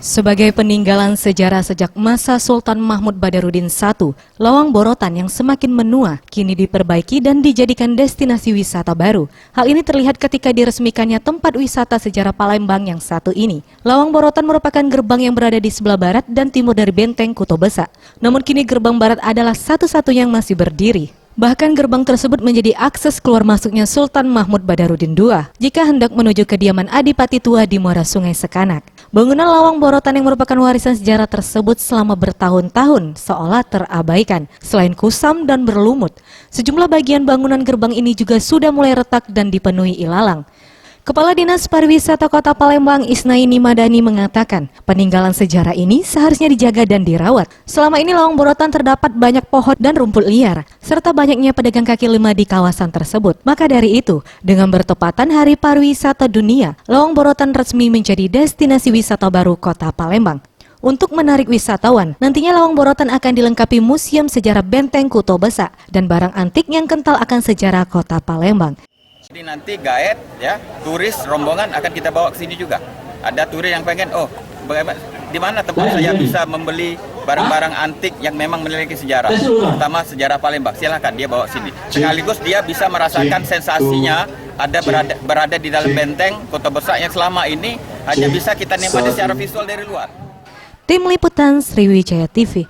Sebagai peninggalan sejarah sejak masa Sultan Mahmud Badarudin I, Lawang Borotan yang semakin menua kini diperbaiki dan dijadikan destinasi wisata baru. Hal ini terlihat ketika diresmikannya tempat wisata sejarah Palembang yang satu ini. Lawang Borotan merupakan gerbang yang berada di sebelah barat dan timur dari Benteng Kuto Besa. Namun kini gerbang barat adalah satu-satunya yang masih berdiri. Bahkan gerbang tersebut menjadi akses keluar masuknya Sultan Mahmud Badarudin II jika hendak menuju kediaman Adipati tua di Muara Sungai Sekanak. Bangunan Lawang Borotan yang merupakan warisan sejarah tersebut selama bertahun-tahun seolah terabaikan. Selain kusam dan berlumut, sejumlah bagian bangunan gerbang ini juga sudah mulai retak dan dipenuhi ilalang. Kepala Dinas Pariwisata Kota Palembang Isnaini Madani mengatakan peninggalan sejarah ini seharusnya dijaga dan dirawat. Selama ini Lawang Borotan terdapat banyak pohon dan rumput liar, serta banyaknya pedagang kaki lima di kawasan tersebut. Maka dari itu, dengan bertepatan Hari Pariwisata Dunia, Lawang Borotan resmi menjadi destinasi wisata baru Kota Palembang. Untuk menarik wisatawan, nantinya Lawang Borotan akan dilengkapi museum sejarah Benteng Kuto Besa dan barang antik yang kental akan sejarah Kota Palembang. Jadi nanti guide, ya, turis rombongan akan kita bawa ke sini juga. Ada turis yang pengen, bagaimana, di mana tempat saya bisa membeli barang-barang antik yang memang memiliki sejarah, terutama sejarah Palembang. Silahkan dia bawa sini. Sekaligus dia bisa merasakan sensasinya berada di dalam benteng Kota Besa yang selama ini hanya bisa kita nikmati secara visual dari luar. Tim Liputan Sriwijaya TV.